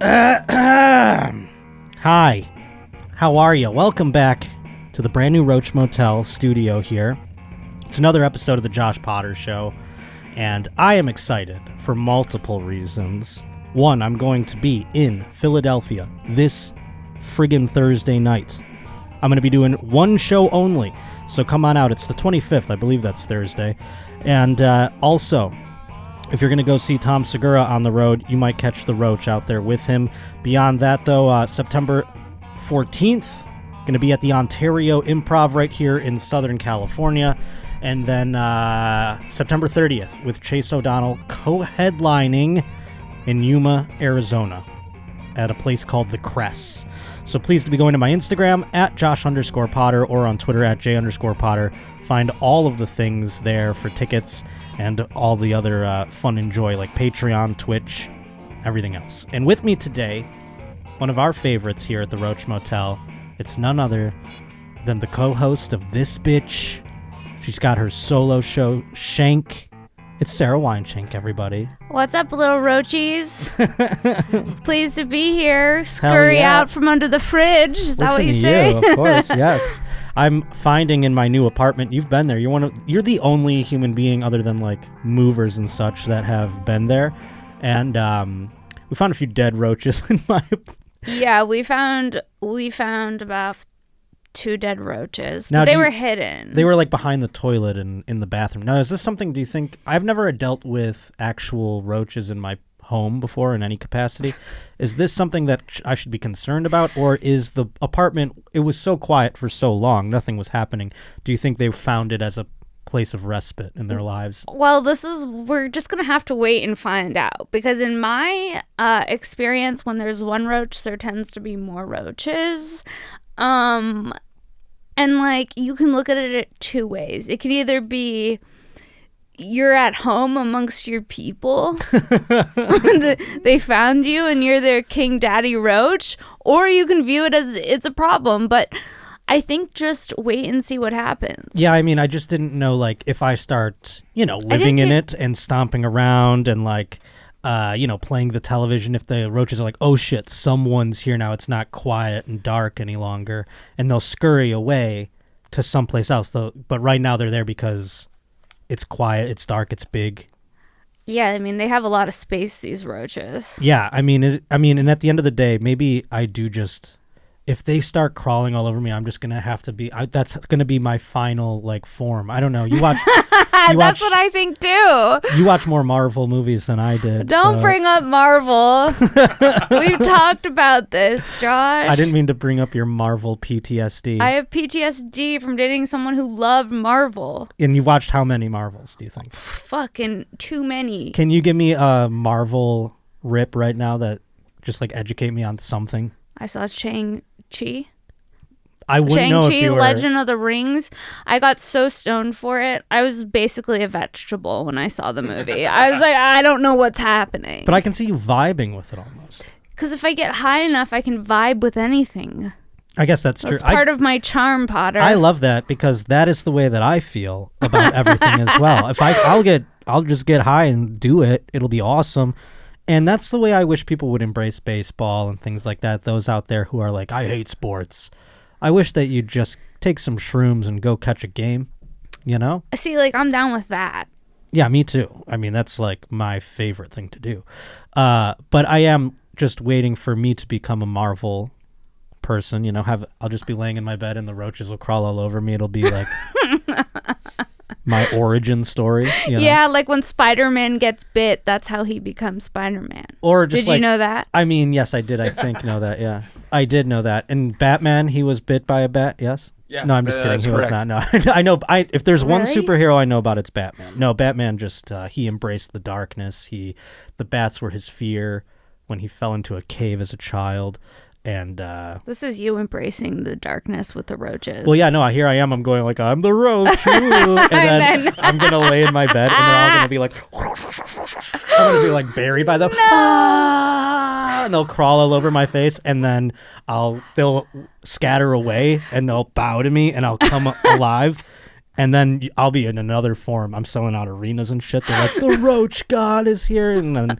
Hi, how are you? Welcome back to the brand new Roach Motel studio here. It's another episode of the Josh Potter Show, and I am excited for multiple reasons. One, I'm going to be in Philadelphia this friggin' Thursday night. I'm going to be doing one show only, so come on out. It's the 25th, I believe that's Thursday. And also, if you're going to go see Tom Segura on the road, you might catch the Roach out there with him. Beyond that, though, September 14th, going to be at the Ontario Improv right here in Southern California. And then September 30th with Chase O'Donnell co-headlining in Yuma, Arizona at a place called The Cress. So pleased to be going to my Instagram at Josh_Potter or on Twitter at J_Potter. Find all of the things there for tickets and all the other fun and joy like Patreon, Twitch, everything else. And with me today, one of our favorites here at the Roach Motel, it's none other than the co-host of this bitch. She's got her solo show, Shank. It's Sara Weinshenk, everybody. What's up, little roaches? Pleased to be here. Scurry out from under the fridge. Is that what you say? Of course, yes. I'm finding in my new apartment, you've been there. You're the only human being other than like movers and such that have been there. And we found a few dead roaches in my Yeah, we found about 2 dead roaches. Now, but they were hidden. They were like behind the toilet and in the bathroom. Now, is this something, do you think, I've never dealt with actual roaches in my home before in any capacity. Is this something that I should be concerned about, or is the apartment, it was so quiet for so long, nothing was happening. Do you think they found it as a place of respite in their lives? Well, we're just going to have to wait and find out, because in my experience, when there's one roach, there tends to be more roaches. And like, you can look at it 2 ways. It could either be you're at home amongst your people, they found you and you're their king daddy roach, or you can view it as it's a problem. But I think just wait and see what happens. Yeah, I mean, I just didn't know, like, if I start, living in it and stomping around and like, playing the television, if the roaches are like, oh shit, someone's here now, it's not quiet and dark any longer, and they'll scurry away to someplace else. But right now they're there because it's quiet, it's dark, it's big. Yeah, I mean, they have a lot of space, these roaches. Yeah, and at the end of the day, maybe I do just, if they start crawling all over me, I'm just gonna have to be. That's gonna be my final like form. I don't know. You watch. That's what I think too. You watch more Marvel movies than I did. Don't bring up Marvel. We've talked about this, Josh. I didn't mean to bring up your Marvel PTSD. I have PTSD from dating someone who loved Marvel. And you watched how many Marvels, do you think? Fucking too many. Can you give me a Marvel rip right now that just like educate me on something? I saw Shang-Chi. I wouldn't know if you were... Legend of the Rings. I got so stoned for it. I was basically a vegetable when I saw the movie. I was like, I don't know what's happening. But I can see you vibing with it almost. Because if I get high enough, I can vibe with anything. I guess that's true. That's part of my charm, Potter. I love that, because that is the way that I feel about everything as well. If I'll just get high and do it. It'll be awesome. And that's the way I wish people would embrace baseball and things like that. Those out there who are like, I hate sports. I wish that you'd just take some shrooms and go catch a game, See, like, I'm down with that. Yeah, me too. I mean, that's like my favorite thing to do. But I am just waiting for me to become a Marvel person, I'll just be laying in my bed and the roaches will crawl all over me. It'll be like my origin story. Yeah, like when Spider-Man gets bit, that's how he becomes Spider-Man. Or just Did you know that? I mean, yes, I did. I think know that. Yeah, I did know that. And Batman, he was bit by a bat. Yes. Yeah. No, I'm just kidding. He correct. was not. No, I know. If there's one Really? superhero I know about, it's Batman. No, Batman just he embraced the darkness. The bats were his fear when he fell into a cave as a child. And this is you embracing the darkness with the roaches. Well, yeah, no, here I am. I'm going like, I'm the roach. and then I'm going to lay in my bed and they're all going to be like, I'm going to be like buried by them. No! And they'll crawl all over my face, and then they'll scatter away and they'll bow to me and I'll come alive. And then I'll be in another form. I'm selling out arenas and shit. They're like, the roach god is here. And then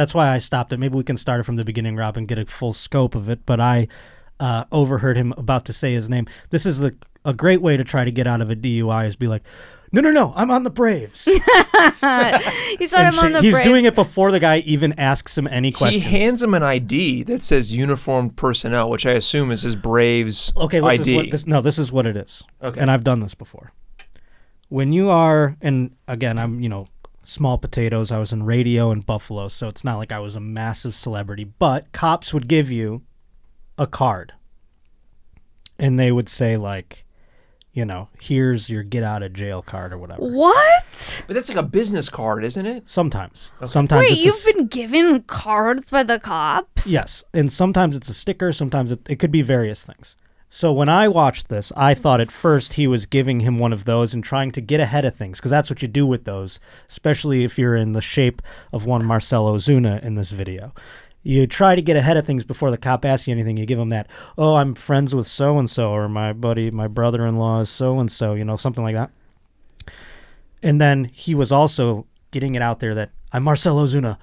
That's why I stopped it. Maybe we can start it from the beginning, Rob, and get a full scope of it. But I overheard him about to say his name. This is a great way to try to get out of a DUI is be like, no, I'm on the Braves. He said I'm on the He's Braves. doing it before the guy even asks him any questions. He hands him an ID that says uniformed personnel, which I assume is his Braves ID. This is what it is. Okay. And I've done this before. When you are, and again, I'm, small potatoes. I was in radio in Buffalo, so it's not like I was a massive celebrity, but cops would give you a card. And they would say, like, here's your get out of jail card or whatever. What? But that's like a business card, isn't it? Sometimes. Okay. Sometimes Wait, you've been given cards by the cops? Yes. And sometimes it's a sticker. Sometimes it could be various things. So when I watched this, I thought at first he was giving him one of those and trying to get ahead of things, because that's what you do with those, especially if you're in the shape of one Marcel Ozuna in this video. You try to get ahead of things before the cop asks you anything. You give them that, oh, I'm friends with so-and-so, or my brother-in-law is so-and-so, something like that. And then he was also getting it out there that, I'm Marcel Ozuna.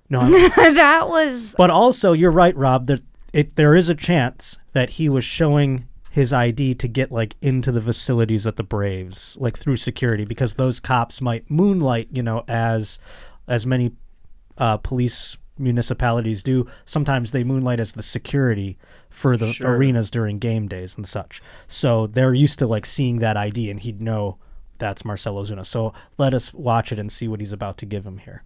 No, I'm That was... But also, you're right, Rob, there is a chance that he was showing his ID to get, like, into the facilities at the Braves, like, through security, because those cops might moonlight, as many police municipalities do. Sometimes they moonlight as the security for the arenas during game days and such. So they're used to, like, seeing that ID, and he'd know that's Marcel Ozuna. So let us watch it and see what he's about to give him here.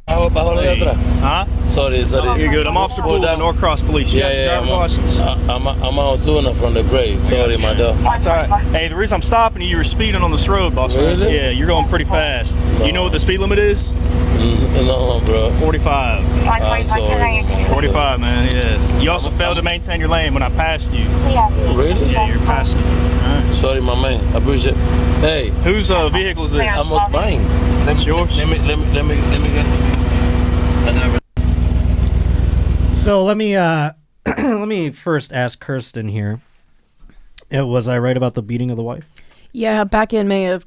Huh? Sorry. You're good. I'm Officer Bull at Norcross Police. You got your driver's license? I'm Ozuna from the Braves. Sorry, my dog. That's all right. Hey, the reason I'm stopping you, were speeding on this road, boss. Really? Yeah, you're going pretty fast. No. You know what the speed limit is? No, bro. 45. I'm sorry, man. 45, man, yeah. You also failed to maintain your lane when I passed you. Really? Yeah, you're passing. All right. Sorry, my man. I appreciate it. Hey. Whose vehicle is this? I'm not mine. That's yours? Let me get... So let me first ask Kirsten here. Was I right about the beating of the wife? Yeah, back in May of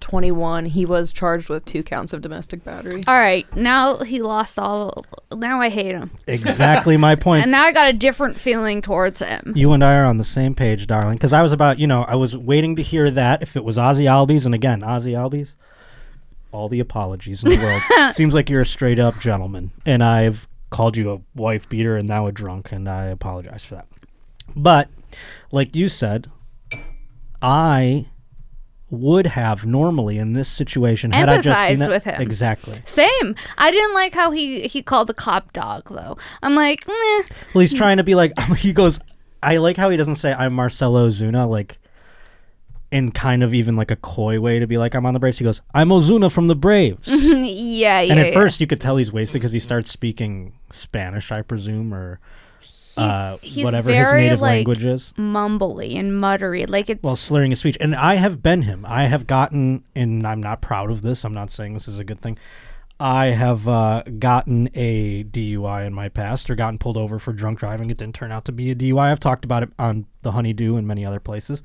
21, he was charged with 2 counts of domestic battery. All right, now he lost all... Now I hate him. Exactly my point. And now I got a different feeling towards him. You and I are on the same page, darling. Because I was about, I was waiting to hear that if it was Ozzie Albies. And again, Ozzie Albies, all the apologies in the world. Seems like you're a straight up gentleman. And I've called you a wife beater and now a drunk. And I apologize for that. But like you said, I would have normally in this situation had I just seen empathized that, with him. Exactly. Same. I didn't like how he called the cop dog though. I'm like, meh. Well, he's trying to be like, he goes, I like how he doesn't say I'm Marcelo Ozuna, like in kind of even like a coy way to be like, I'm on the Braves. He goes, I'm Ozuna from the Braves. yeah. And at first you could tell he's wasted because he starts speaking Spanish, I presume, or he's whatever very, his native like, language is. Mumbly and muttery. Like it's... Well, slurring his speech. And I have been him. I have gotten, and I'm not proud of this, I'm not saying this is a good thing, I have gotten a DUI in my past or gotten pulled over for drunk driving. It didn't turn out to be a DUI. I've talked about it on The Honeydew and many other places.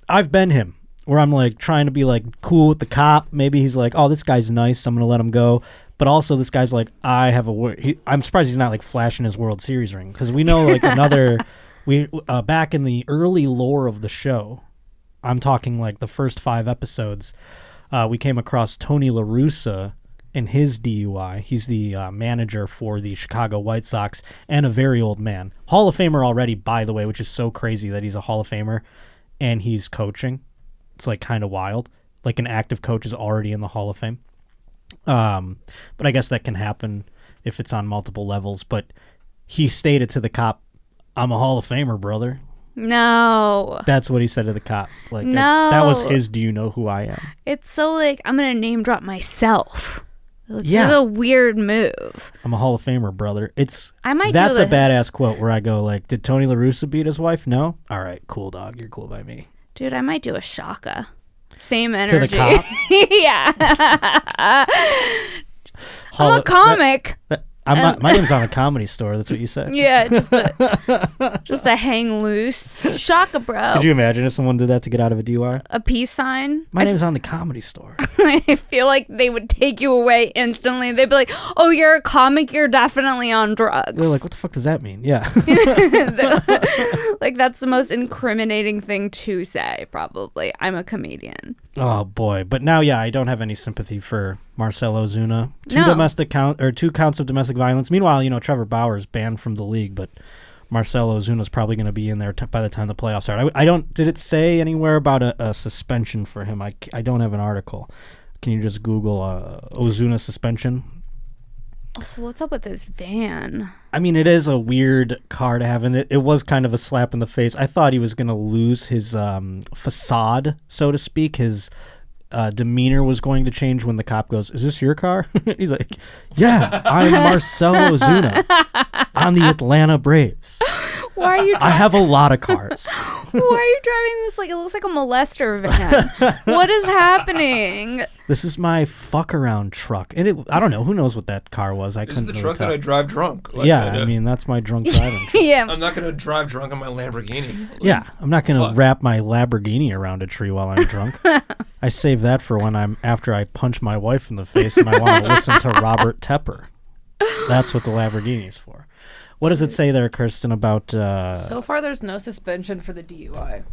I've been him, where I'm like trying to be like cool with the cop. Maybe he's like, oh, this guy's nice, I'm going to let him go. But also this guy's like, I have I'm surprised he's not like flashing his World Series ring. Because we know like back in the early lore of the show, I'm talking like the first 5 episodes, we came across Tony La Russa in his DUI. He's the manager for the Chicago White Sox and a very old man. Hall of Famer already, by the way, which is so crazy that he's a Hall of Famer and he's coaching. It's like kind of wild. Like an active coach is already in the Hall of Fame. But I guess that can happen if it's on multiple levels. But he stated to the cop, I'm a Hall of Famer, brother. No. That's what he said to the cop. Like no. That was his, do you know who I am? It's so like, I'm going to name drop myself. It's Yeah. a weird move. I'm a Hall of Famer, brother. That's a do badass quote where I go like, did Tony La Russa beat his wife? No? All right, cool, dog. You're cool by me. Dude, I might do a shaka. Same energy. To the cop? yeah. I'm a comic. My name's on the Comedy Store. That's what you said. Yeah, just a hang loose. Shaka, bro. Could you imagine if someone did that to get out of a DUI? A peace sign? My name's on the Comedy Store. I feel like they would take you away instantly. They'd be like, oh, you're a comic, you're definitely on drugs. They're like, what the fuck does that mean? Yeah. Like, that's the most incriminating thing to say, probably. I'm a comedian. Oh, boy. But now, yeah, I don't have any sympathy for Marcel Ozuna. No. 2 counts of domestic violence. Meanwhile, Trevor Bauer's banned from the league, but Marcel Ozuna's probably going to be in there by the time the playoffs start. Did it say anywhere about a suspension for him? I don't have an article. Can you just Google Ozuna suspension? So what's up with this van? I mean, it is a weird car to have in it. It was kind of a slap in the face. I thought he was going to lose his facade, so to speak. His demeanor was going to change when the cop goes, "Is this your car?" He's like, "Yeah, I'm Marcel Ozuna on the Atlanta Braves. Why are you? I have a lot of cars." Why are you driving this like it looks like a molester van? What is happening? This is my fuck around truck, and I don't know. Who knows what that car was? This is the truck that I drive drunk. I mean that's my drunk driving. Yeah, I'm not gonna drive drunk on my Lamborghini. Yeah, I'm not gonna wrap my Lamborghini around a tree while I'm drunk. I save that for after I punch my wife in the face and I want to listen to Robert Tepper. That's what the Lamborghini is for. What does it say there, Kirsten, about... So far, there's no suspension for the DUI.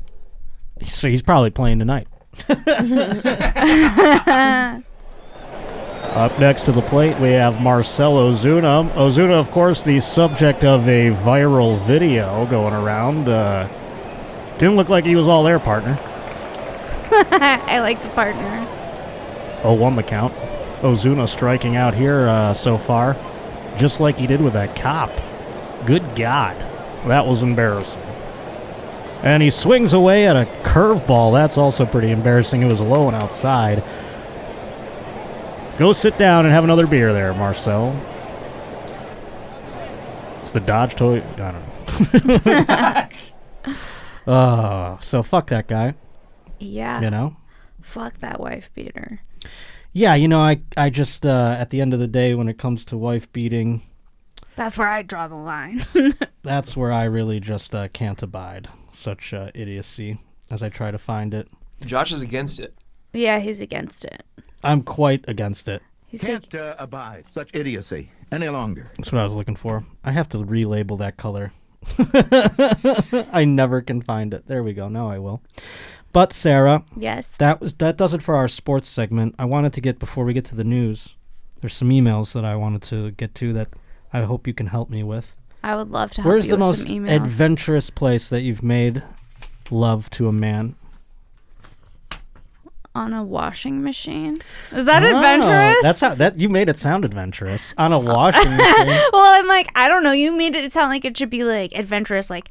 So he's probably playing tonight. Up next to the plate, we have Marcel Ozuna. Ozuna, of course, the subject of a viral video going around. Didn't look like he was all there, partner. I like the partner. 0-1 the count. Ozuna striking out here so far, just like he did with that cop. Good God, that was embarrassing. And he swings away at a curveball. That's also pretty embarrassing. It was low and outside. Go sit down and have another beer there, Marcel. It's the Dodge toy. I don't know. So fuck that guy. Yeah. Fuck that wife beater. Yeah, I just, at the end of the day, when it comes to wife beating... That's where I draw the line. That's where I really just can't abide such idiocy as I try to find it. Josh is against it. Yeah, he's against it. I'm quite against it. He's can't abide such idiocy any longer. That's what I was looking for. I have to relabel that color. I never can find it. There we go. Now I will. But Sarah, yes, that does it for our sports segment. I wanted to get, before we get to the news, there's some emails that I wanted to get to that I hope you can help me with. I would love to help Where's you the with most some emails. adventurous place that you've made love to a man? On a washing machine? Is that adventurous? That's how you made it sound adventurous. On a washing machine. Well, I'm like, I don't know. You made it sound like it should be like adventurous, like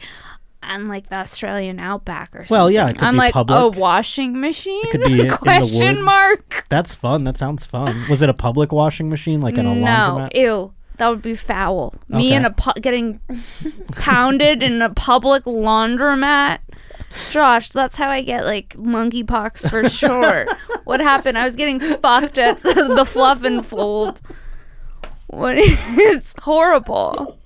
on like the Australian outback or something. Well, yeah, it could be like, public. a washing machine? It could be Question in the woods. mark. That's fun. That sounds fun. Was it a public washing machine, like at a laundromat? No, ew. That would be foul. Me Okay. in getting pounded in a public laundromat. Josh, that's how I get like monkeypox for sure. What happened? I was getting fucked at the Fluff and Fold. It's horrible.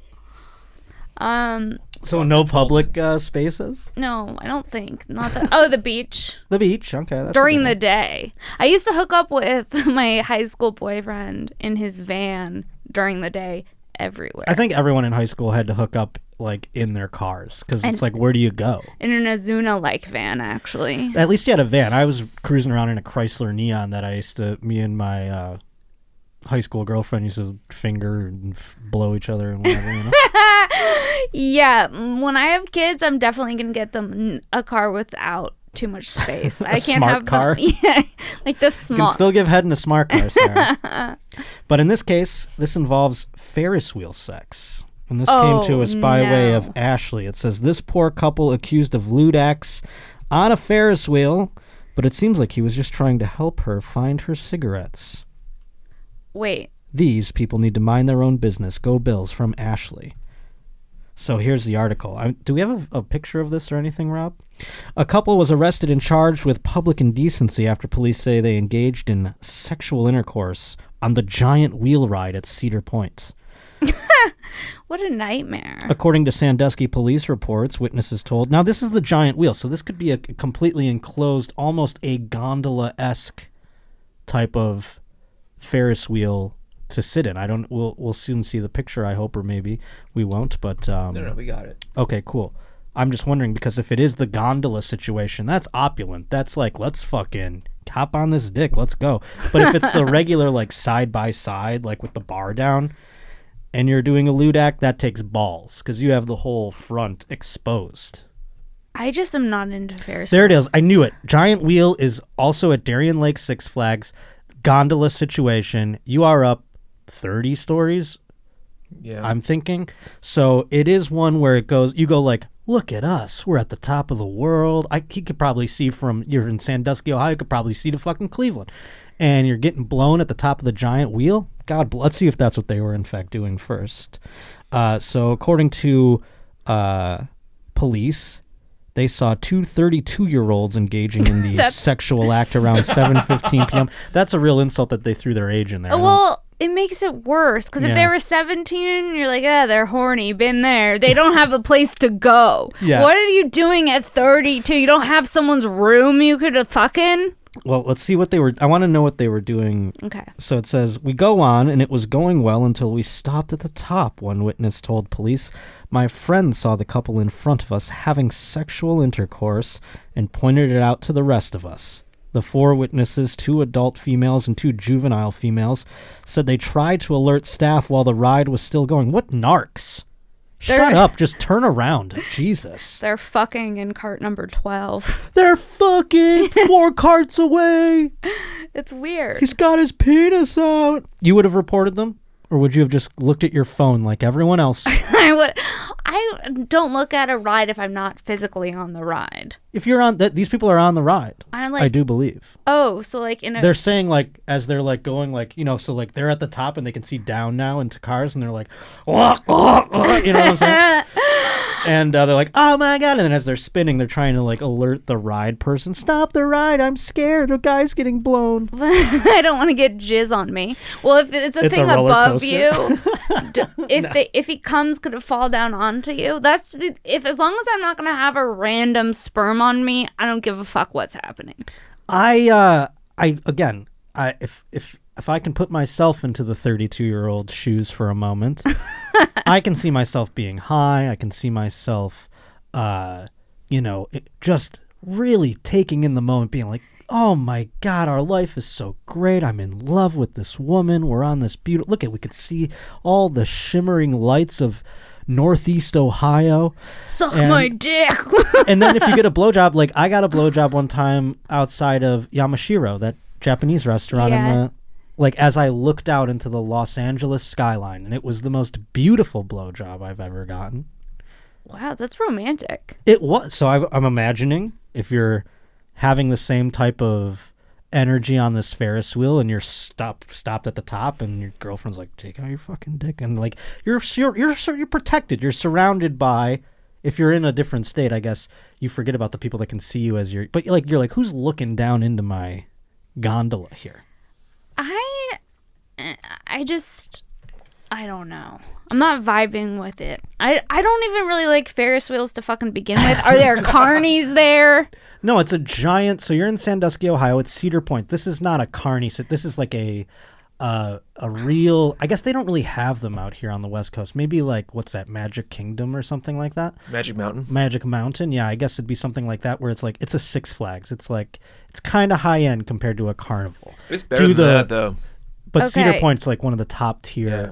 So no public spaces? No, I don't think. Not that. Oh, the beach. The beach. Okay. That's During the day. I used to hook up with my high school boyfriend in his van during the day everywhere. I think everyone in high school had to hook up like in their cars because it's like, where do you go? In an Ozuna-like van, actually. At least you had a van. I was cruising around in a Chrysler Neon that me and my high school girlfriend used to finger and blow each other and whatever, Yeah, when I have kids, I'm definitely gonna get them a car without too much space. I can't smart have car? Yeah, like the small. You can still give head in a smart car, Sarah. But in this case, this involves Ferris wheel sex. And this came to us by way of Ashley. It says, this poor couple accused of lewd acts on a Ferris wheel, but it seems like he was just trying to help her find her cigarettes. Wait. These people need to mind their own business. Go Bills, from Ashley. So here's the article. Do we have a picture of this or anything, Rob? A couple was arrested and charged with public indecency after police say they engaged in sexual intercourse on the giant wheel ride at Cedar Point. What a nightmare. According to Sandusky police reports, witnesses told... Now, this is the giant wheel, so this could be a completely enclosed, almost a gondola-esque type of Ferris wheel to sit in. We'll soon see the picture, I hope, or maybe we won't, but... No, we got it. Okay, cool. I'm just wondering, because if it is the gondola situation, that's opulent. That's like, let's fucking hop on this dick, let's go. But if it's the regular, like, side-by-side, like with the bar down... and you're doing a lewd act, that takes balls because you have the whole front exposed. I just am not into Ferris There it wheels. is. I knew it. Giant wheel is also at Darien Lake Six Flags. Gondola situation. You are up 30 stories, Yeah. I'm thinking. So it is one where it goes, you go like, look at us. We're at the top of the world. You could probably see you're in Sandusky, Ohio, you could probably see to fucking Cleveland. And you're getting blown at the top of the giant wheel. God, let's see if that's what they were in fact doing first. So according to police, they saw two 32-year-olds engaging in the sexual act around 7:15 p.m. That's a real insult that they threw their age in there. Well, it makes it worse because if they were 17, you're like, they're horny, been there. They don't have a place to go. Yeah. What are you doing at 32? You don't have someone's room you could fucking... Well, let's see what they were... I want to know what they were doing. Okay. So it says, we go on, and it was going well until we stopped at the top, one witness told police. My friend saw the couple in front of us having sexual intercourse and pointed it out to the rest of us. The four witnesses, 2 adult females and 2 juvenile females, said they tried to alert staff while the ride was still going. What narcs? Shut up. Just turn around. Jesus. They're fucking in cart number 12. They're fucking 4 carts away. It's weird. He's got his penis out. You would have reported them? Or would you have just looked at your phone like everyone else? I don't look at a ride if I'm not physically on the ride. If you're on... these people are on the ride. I do believe. Oh, so like in a... They're saying like, as they're like going like, so like they're at the top and they can see down now into cars and they're like, you know what I'm saying? And they're like, oh my God. And then as they're spinning, they're trying to like alert the ride person. Stop the ride. I'm scared. The guy's getting blown. I don't want to get jizz on me. Well, if it's a thing above you, if he comes, could it fall down onto you? As long as I'm not going to have a random sperm on me, I don't give a fuck what's happening. If I can put myself into the 32-year-old shoes for a moment, I can see myself being high. I can see myself, just really taking in the moment, being like, oh my God, our life is so great. I'm in love with this woman. We're on this beautiful... we could see all the shimmering lights of Northeast Ohio. Suck my dick. And then if you get a blowjob, like I got a blowjob one time outside of Yamashiro, that Japanese restaurant in the... Like, as I looked out into the Los Angeles skyline, and it was the most beautiful blowjob I've ever gotten. Wow, that's romantic. It was. So I'm imagining if you're having the same type of energy on this Ferris wheel and you're stopped at the top and your girlfriend's like, take out your fucking dick. And, like, you're protected. You're surrounded by... If you're in a different state, I guess you forget about the people that can see you as you're... But, like, you're like, who's looking down into my gondola here? I don't know. I'm not vibing with it. I don't even really like Ferris wheels to fucking begin with. Are there carnies there? No, it's a giant... So you're in Sandusky, Ohio. It's Cedar Point. This is not a carny. This is like a real... I guess they don't really have them out here on the West Coast. Maybe like, what's that, Magic Kingdom or something like that? Magic Mountain. Magic Mountain, yeah. I guess it'd be something like that where it's like, it's a Six Flags. It's like, it's kind of high-end compared to a carnival. It's better than that, though. But Cedar Point's like one of the top tier,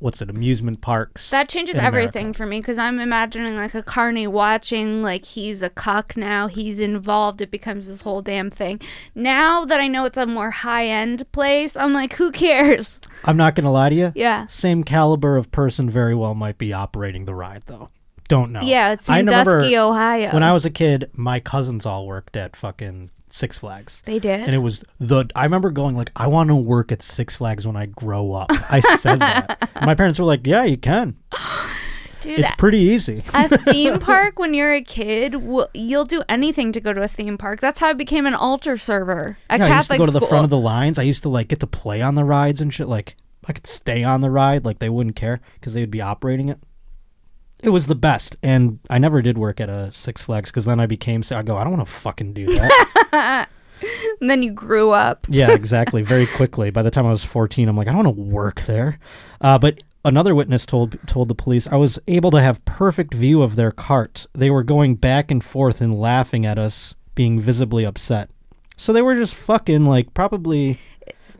amusement parks. That changes everything for me because I'm imagining like a carny watching, like he's a cuck now, he's involved, it becomes this whole damn thing. Now that I know it's a more high-end place, I'm like, who cares? I'm not going to lie to you. Yeah. Same caliber of person very well might be operating the ride, though. Don't know. Yeah, it's Sandusky, Ohio. When I was a kid, my cousins all worked at fucking Six Flags. They did? And it was I remember going like, I want to work at Six Flags when I grow up. I said that. My parents were like, yeah, you can. Dude, it's pretty easy. A theme park, when you're a kid, you'll do anything to go to a theme park. That's how I became an altar server at Catholic I used to go to school. the front of the lines. I used to like get to play on the rides and shit. Like, I could stay on the ride. Like, they wouldn't care because they would be operating it. It was the best. And I never did work at a Six Flags because then I go, I don't want to fucking do that. And then you grew up. Yeah, exactly. Very quickly. By the time I was 14, I'm like, I don't want to work there. But another witness told the police, I was able to have perfect view of their cart. They were going back and forth and laughing at us, being visibly upset. So they were just fucking, like, probably,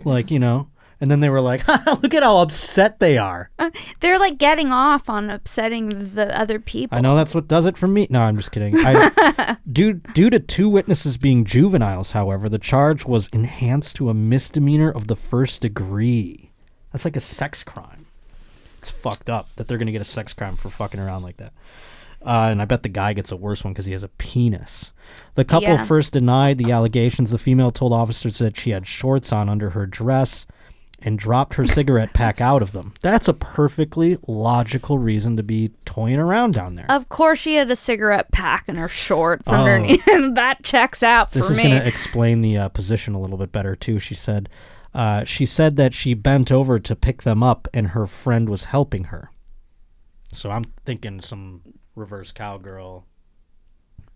like, you know. And then they were like, look at how upset they are. They're like getting off on upsetting the other people. I know that's what does it for me. No, I'm just kidding. Due to 2 witnesses being juveniles, however, the charge was enhanced to a misdemeanor of the 1st degree. That's like a sex crime. It's fucked up that they're going to get a sex crime for fucking around like that. And I bet the guy gets a worse one because he has a penis. The couple first denied the allegations. The female told officers that she had shorts on under her dress and dropped her cigarette pack out of them. That's a perfectly logical reason to be toying around down there. Of course she had a cigarette pack in her shorts underneath. That checks out for me. This is going to explain the position a little bit better, too. She said that she bent over to pick them up and her friend was helping her. So I'm thinking some reverse cowgirl.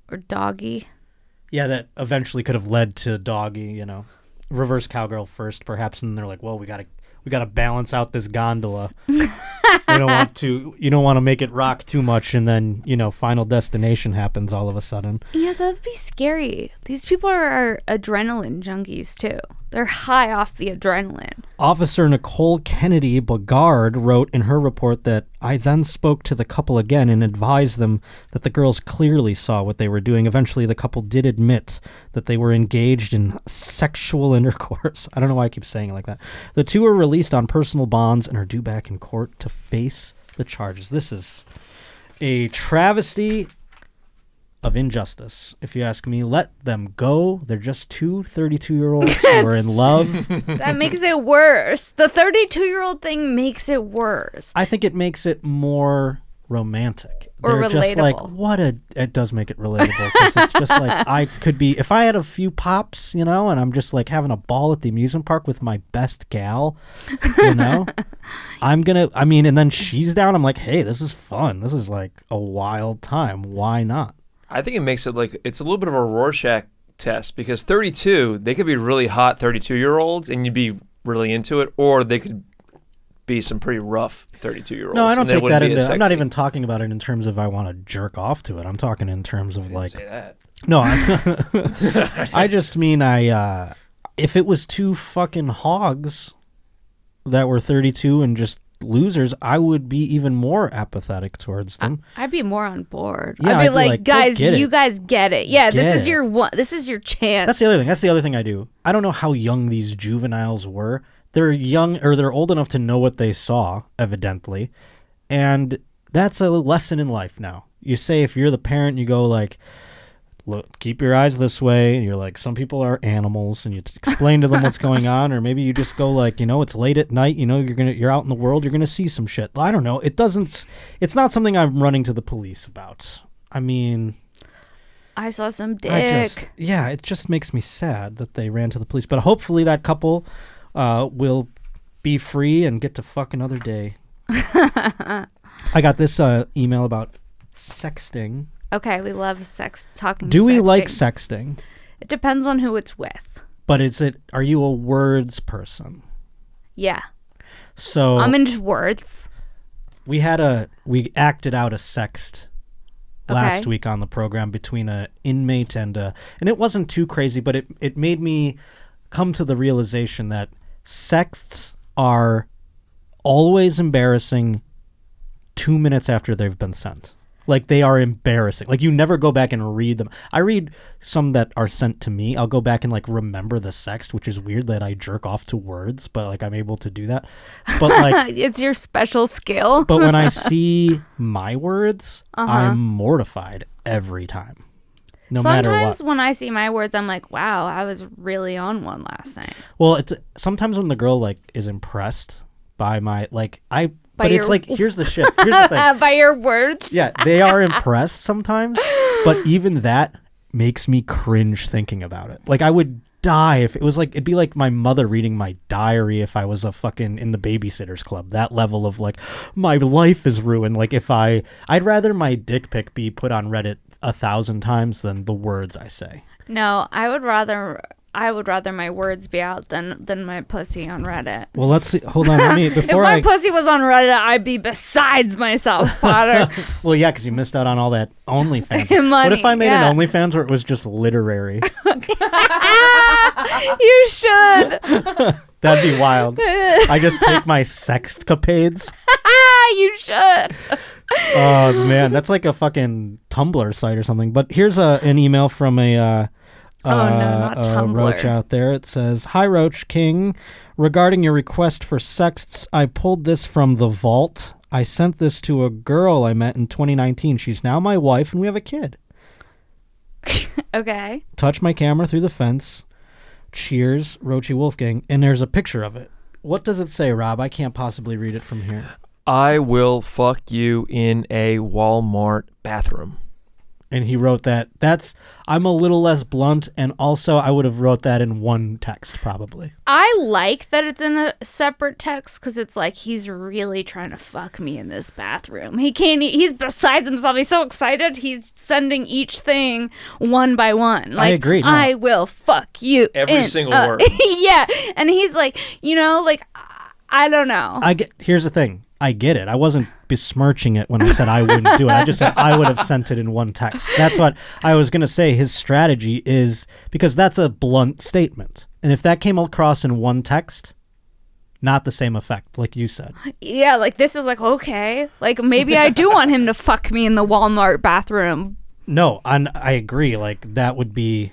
Or doggy. Yeah, that eventually could have led to doggy, you know. Reverse cowgirl first, perhaps, and they're like, well, we gotta balance out this gondola. You don't want to make it rock too much, and then, you know, Final Destination happens all of a sudden. Yeah, that'd be scary. These people are adrenaline junkies too. They're high off the adrenaline. Officer Nicole Kennedy Bogard wrote in her report that I then spoke to the couple again and advised them that the girls clearly saw what they were doing. Eventually, the couple did admit that they were engaged in sexual intercourse. I don't know why I keep saying it like that. The 2 were released on personal bonds and are due back in court to face the charges. This is a travesty of injustice, if you ask me. Let them go. They're just 2 32-year-olds who are in love. That makes it worse. The 32-year-old thing makes it worse. I think it makes it more romantic. Or They're just relatable. like, it does make it relatable, because it's just like, I could be, if I had a few pops, you know, and I'm just like having a ball at the amusement park with my best gal, you know, and then she's down, I'm like, hey, this is fun. This is like a wild time. Why not? I think it makes it like, it's a little bit of a Rorschach test, because 32, they could be really hot 32-year-olds and you'd be really into it, or they could be some pretty rough 32-year-olds. No, I don't take that into, I'm not even talking about it in terms of I want to jerk off to it. I'm talking in terms of like, say that. No, I just mean if it was 2 fucking hogs that were 32 and just losers, I would be even more apathetic towards them. I'd be more on board. Yeah, I'd be like, guys, you it. guys get it. Yeah, Get this is it. your one. This is your chance. That's the other thing. That's the other thing I do. I don't know how young these juveniles were. They're young, or they're old enough to know what they saw, evidently. And that's a lesson in life now. You say, if you're the parent, you go like, look, keep your eyes this way. And you're like, some people are animals, and you explain to them what's going on. Or maybe you just go like, you know, it's late at night, you know, you're out in the world, you're gonna see some shit. I don't know. It's not something I'm running to the police about. I mean, I saw some dick. It just makes me sad that they ran to the police. But hopefully that couple will be free and get to fuck another day. I got this email about sexting. Okay, we love talking. Do we sexting. like sexting? It depends on who it's with. But are you a words person? Yeah. So I'm into words. We acted out a sext last week on the program between an inmate and it wasn't too crazy, but it made me come to the realization that sexts are always embarrassing 2 minutes after they've been sent. Like, they are embarrassing. Like, you never go back and read them. I read some that are sent to me. I'll go back and like remember the sext, which is weird that I jerk off to words, but like I'm able to do that. But like it's your special skill. But when I see my words, I'm mortified every time. No matter what. Sometimes when I see my words, I'm like, wow, I was really on one last night. Well, it's sometimes when the girl like is impressed by my it's like, here's the shit. Here's the thing. By your words? Yeah, they are impressed sometimes, but even that makes me cringe thinking about it. Like, I would die if it was like, it'd be like my mother reading my diary if I was a fucking in the Babysitters Club. That level of like, my life is ruined. Like if I'd rather my dick pic be put on Reddit 1,000 times than the words I say. No, I would rather my words be out than my pussy on Reddit. Well, let's see. Hold on. Let me, If my pussy was on Reddit, I'd be besides myself, Potter. Well, yeah, because you missed out on all that OnlyFans. Money, what if I made yeah. an OnlyFans where it was just literary? You should. That'd be wild. I just take my sextcapades. You should. Oh, man. That's like a fucking Tumblr site or something. But here's an email from a not Tumblr. Roach out there. It says, "Hi, Roach King. Regarding your request for sexts, I pulled this from the vault. I sent this to a girl I met in 2019. She's now my wife, and we have a kid. Okay. Touch my camera through the fence. Cheers, Roachy Wolfgang." And there's a picture of it. What does it say, Rob? I can't possibly read it from here. I will fuck you in a Walmart bathroom. And he wrote that. I'm a little less blunt, and also I would have wrote that in one text probably. I like that it's in a separate text because it's like he's really trying to fuck me in this bathroom. He's besides himself. He's so excited. He's sending each thing one by one. Like, I agree. No. I will fuck you. Every single word. Yeah. And he's like, I don't know. Here's the thing. I get it. I wasn't besmirching it when I said I wouldn't do it. I just said I would have sent it in one text. That's what I was going to say. His strategy is, because that's a blunt statement. And if that came across in one text, not the same effect, like you said. Yeah, like this is like, okay. Like maybe I do want him to fuck me in the Walmart bathroom. No, I agree. Like that would be...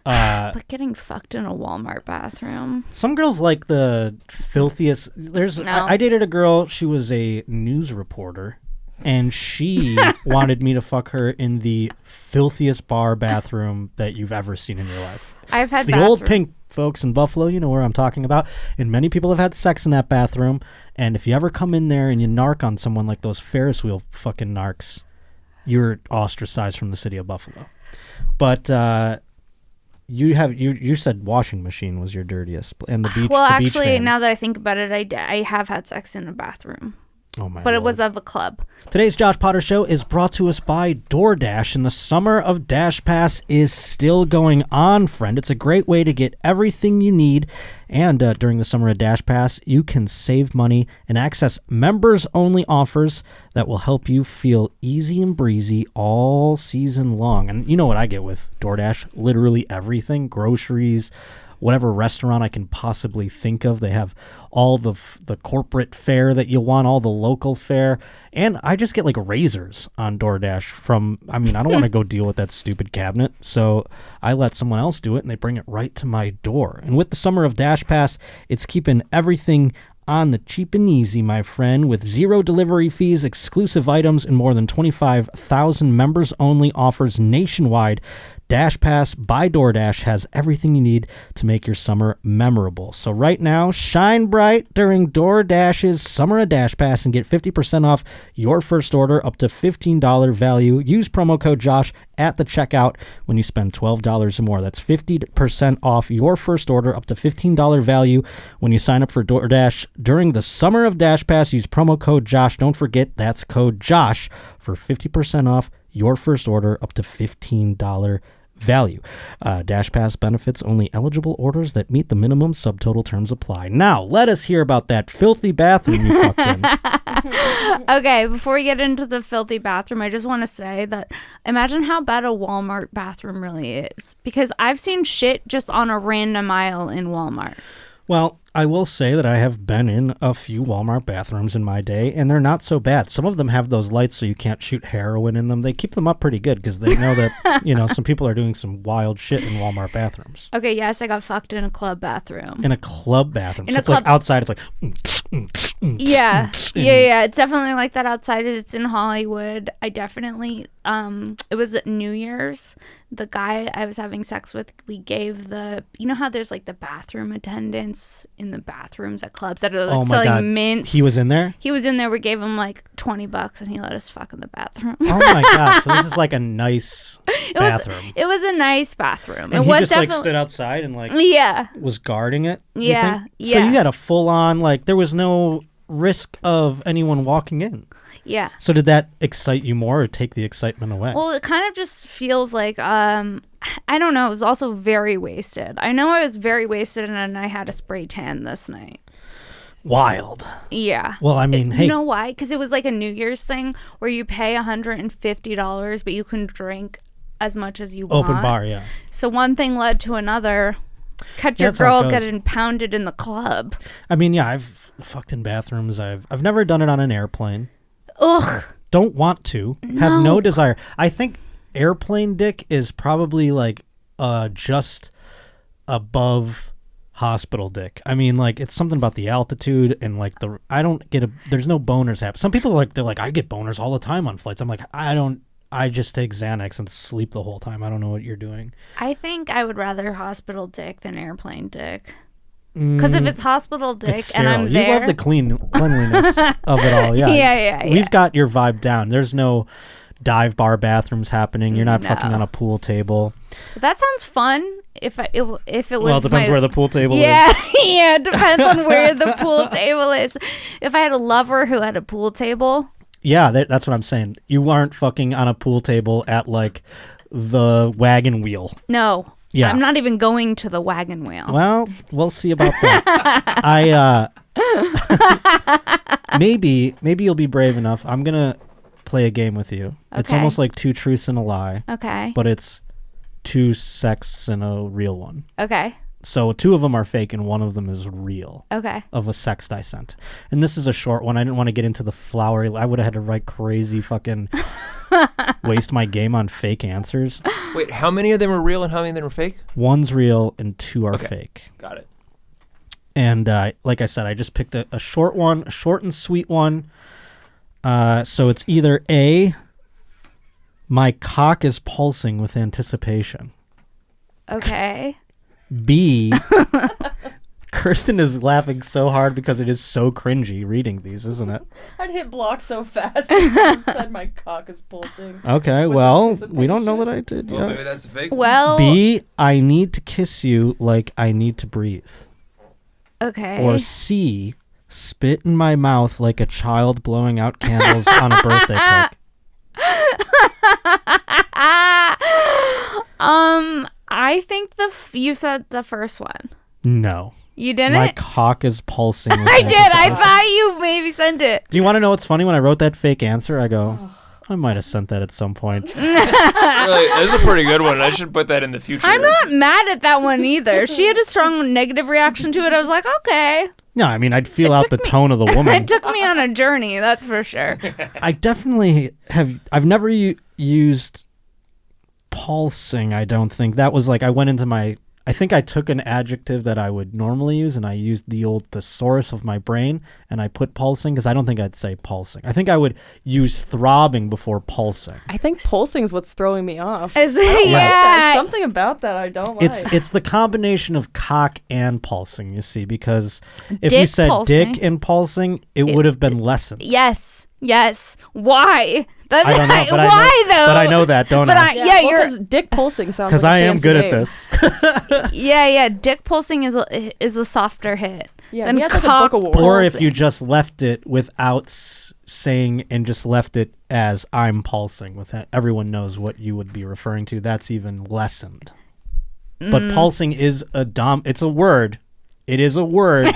but getting fucked in a Walmart bathroom. Some girls like the filthiest. I dated a girl. She was a news reporter, and she wanted me to fuck her in the filthiest bar bathroom that you've ever seen in your life. I've had it's the old Pink, folks, in Buffalo. You know where I'm talking about. And many people have had sex in that bathroom. And if you ever come in there and you narc on someone like those Ferris wheel fucking narcs, you're ostracized from the city of Buffalo. But You said washing machine was your dirtiest, and the beach. Well, the actually, beach fan. Now that I think about it, I have had sex in a bathroom. Oh my! But Lord. it was of a club. Today's Josh Potter Show is brought to us by DoorDash, and the summer of Dash Pass is still going on, friend. It's a great way to get everything you need, and during the summer of Dash Pass, you can save money and access members-only offers that will help you feel easy and breezy all season long. And you know what I get with DoorDash? Literally everything, groceries, whatever restaurant I can possibly think of. They have all the corporate fare that you want, all the local fare. And I just get like razors on DoorDash I don't want to go deal with that stupid cabinet. So I let someone else do it and they bring it right to my door. And with the summer of Dash Pass, it's keeping everything on the cheap and easy, my friend, with 0 delivery fees, exclusive items, and more than 25,000 members-only offers nationwide. Dash Pass by DoorDash has everything you need to make your summer memorable. So right now, shine bright during DoorDash's Summer of Dash Pass and get 50% off your first order up to $15 value. Use promo code Josh at the checkout when you spend $12 or more. That's 50% off your first order up to $15 value when you sign up for DoorDash during the Summer of Dash Pass. Use promo code Josh. Don't forget, that's code Josh for 50% off your first order up to $15 value. Dash Pass benefits only eligible orders that meet the minimum subtotal terms apply. Now, let us hear about that filthy bathroom you fucked in. Okay, before we get into the filthy bathroom, I just want to say that imagine how bad a Walmart bathroom really is. Because I've seen shit just on a random aisle in Walmart. Well, I will say that I have been in a few Walmart bathrooms in my day, and they're not so bad. Some of them have those lights so you can't shoot heroin in them. They keep them up pretty good because they know that, some people are doing some wild shit in Walmart bathrooms. Okay, yes, I got fucked in a club bathroom. In a club bathroom. In so a it's club. like outside, it's like... Yeah. It's definitely like that outside. It's in Hollywood. I definitely, it was at New Year's. The guy I was having sex with, we gave you know how there's like the bathroom attendants in the bathrooms at clubs that are like Oh my selling God. mints. He was in there? He was in there. We gave him like $20 and he let us fuck in the bathroom. Oh my God. So this is like a nice bathroom. It was a nice bathroom. And it he was just like definitely stood outside and like yeah. was guarding it? you Yeah, think? So yeah. you had a full on, like, there was no risk of anyone walking in. Yeah. So did that excite you more or take the excitement away? Well, it kind of just feels like I don't know. It was also very wasted. I know I was very wasted and I had a spray tan this night. Wild. Yeah. Well, I mean, hey. You know why? Because it was like a New Year's thing where you pay $150, but you can drink as much as you want. Open bar, yeah. So one thing led to another. Catch your That's how it girl goes. getting pounded in the club. I mean, yeah, I've fucked in bathrooms. I've never done it on an airplane. Ugh. Don't want to. Have no desire. I think airplane dick is probably like just above hospital dick. I mean, like, it's something about the altitude and like there's no boners happen. Some people they're like I get boners all the time on flights. I'm like, I just take Xanax and sleep the whole time. I don't know what you're doing. I think I would rather hospital dick than airplane dick. Because if it's hospital dick It's and sterile. I'm there. You love the cleanliness of it all. Yeah. Yeah. We've got your vibe down. There's no dive bar bathrooms happening. You're not No. fucking on a pool table. That sounds fun if it was. Well, it depends where the pool table Yeah, is. yeah, it depends on where the pool table is. If I had a lover who had a pool table. Yeah, that's what I'm saying. You aren't fucking on a pool table at like the wagon wheel. No. Yeah. I'm not even going to the wagon wheel. Well, we'll see about that. Maybe you'll be brave enough. I'm gonna play a game with you. It's Okay. almost like 2 truths and a lie, Okay. but it's 2 sex and a real one. Okay. So 2 of them are fake and 1 of them is real. Okay. Of a sext I sent. And this is a short one. I didn't want to get into the flowery. I would have had to write crazy fucking waste my game on fake answers. Wait, how many of them are real and how many of them are fake? 1's real and 2 are Okay. fake. Got it. And like I said, I just picked a short one, a short and sweet one. So it's either A, my cock is pulsing with anticipation. Okay. B, Kirsten is laughing so hard because it is so cringy reading these, isn't it? I'd hit block so fast. It said my cock is pulsing. Okay, With well, we don't know that I did. Well, Yeah. maybe that's the fake one. Well. B, I need to kiss you like I need to breathe. Okay. Or C, spit in my mouth like a child blowing out candles on a birthday cake. I think you said the first one. No. You didn't? My cock is pulsing. with I did. I anticipation. thought you maybe sent it. Do you want to know what's funny? When I wrote that fake answer, I go, I might have sent that at some point. Really, this is a pretty good one. I should put that in the future. I'm not mad at that one either. She had a strong negative reaction to it. I was like, okay. No, I mean, I'd feel out the tone of the woman. It took me on a journey, that's for sure. I definitely have. I've never used pulsing, I don't think. That was like, I went into I think I took an adjective that I would normally use and I used the thesaurus of my brain and I put pulsing because I don't think I'd say pulsing. I think I would use throbbing before pulsing. I think pulsing's what's throwing me off. Yeah. There's something about that I don't like. It's the combination of cock and pulsing, you see, because if Dick you said pulsing. dick and pulsing, it would have been lessened. Yes. Why? I don't know, but why though? But I know that, don't But I? yeah, you're because dick pulsing sounds Because like a I am fancy good at name. this. Yeah. Dick pulsing is a softer hit. Yeah, than he has like a cock book award. Or if pulsing. you just left it without saying and just left it as I'm pulsing, with that, everyone knows what you would be referring to. That's even lessened. But pulsing is it's a word. It is a word.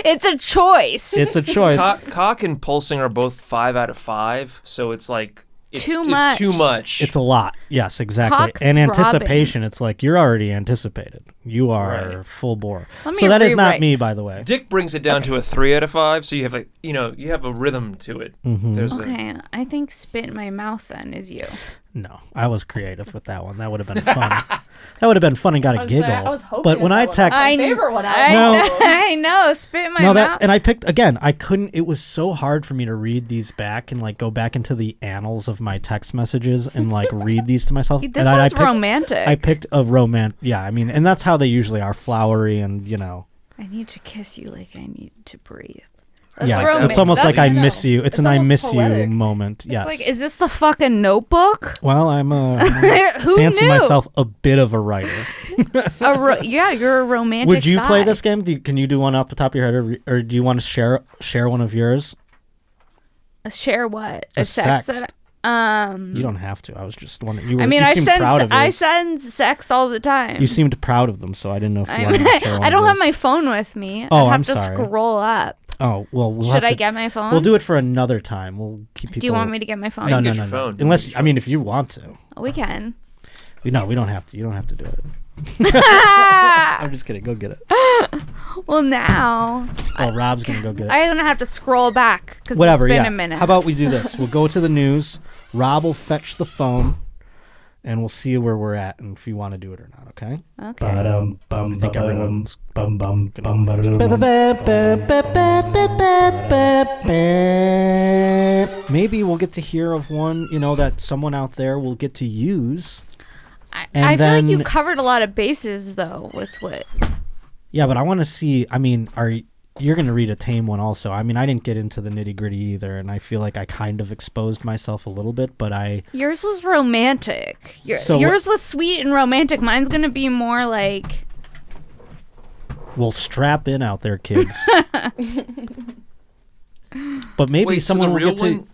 It's a choice. It's a choice. Cock and pulsing are both 5 out of 5, so it's like it's Too it's much. too much. It's a lot. Yes, exactly. Cock And throbbing. anticipation, it's like you're already anticipated. You are Right. full bore. Let me So that is not rewrite. me, by the way. Dick brings it down to a 3 out of 5, so you have you have a rhythm to it. Mm-hmm. There's Okay, I think spit in my mouth then is you. No, I was creative with that one. That would have been fun. That would have been fun and got a giggle. I was hoping but when I text, my favorite one. I know, spit in my no, mouth. and I picked again. I couldn't. It was so hard for me to read these back and like go back into the annals of my text messages and like read these to myself. This and I one's picked, romantic. I picked a romance. Yeah, I mean, and that's how they usually are, flowery and I need to kiss you like I need to breathe. It's almost like I miss you. It's an I miss poetic. you moment. Yes. It's like, is this the fucking Notebook? Well, I'm Who fancy knew? myself a bit of a writer. Yeah, you're a romantic Would you guy. play this game? Can you do one off the top of your head, or do you want to share one of yours? Share what? A sext. That, You don't have to. I was just wondering. I I send sext all the time. You seemed proud of them, so I didn't know if you wanted to share one I don't of have those. my phone with me. Oh, I have I'm to sorry. scroll up. Oh, well, Should I get my phone? We'll do it for another time. We'll keep people. Do you want me to get my phone? No, You no, can no, get your no. phone. Unless, You I mean, if you want to. We can. No, we don't have to. You don't have to do it. I'm just kidding. Go get it. Well, now Oh, Rob's gonna go get it. I'm gonna have to scroll back because Whatever. it's been Yeah. a minute. How about we do this? We'll go to the news. Rob will fetch the phone, and we'll see where we're at and if you want to do it or not. Okay. Okay. I think everyone's maybe we'll get to hear of one, that someone out there will get to use. I feel like you covered a lot of bases though with what. Yeah, but I want to see. I mean, you're going to read a tame one also? I mean, I didn't get into the nitty gritty either, and I feel like I kind of exposed myself a little bit, but Yours was romantic. So yours was sweet and romantic. Mine's gonna be more like. Well, strap in out there, kids. But maybe Wait, someone so the will real get to. one.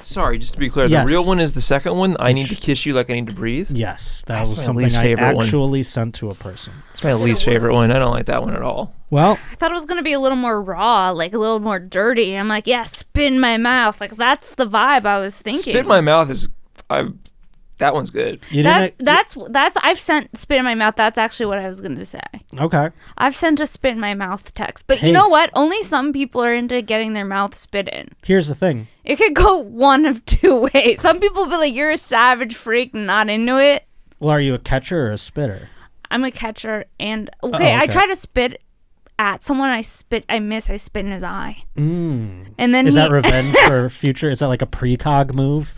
Sorry, just to be clear, Yes. the real one is the second one. I need to kiss you like I need to breathe. Yes, that That's was my something least I favorite one. actually sent to a person. It's my least favorite one. I don't like that one at all. Well, I thought it was gonna be a little more raw, like a little more dirty. I'm like, yeah, spit in my mouth. Like that's the vibe I was thinking. Spit in my mouth is. That one's good. you That didn't. that's I've sent spit in my mouth. That's actually what I was gonna say. Okay. I've sent a spit in my mouth text, but Hey. you know what? Only some people are into getting their mouth spit in. Here's the thing. It could go one of two ways. Some people be like, "You're a savage freak, not into it." Well, are you a catcher or a spitter? I'm a catcher, and okay, I okay. try to spit at someone. I spit in his eye, and then Is that revenge for future? Is that like a precog move?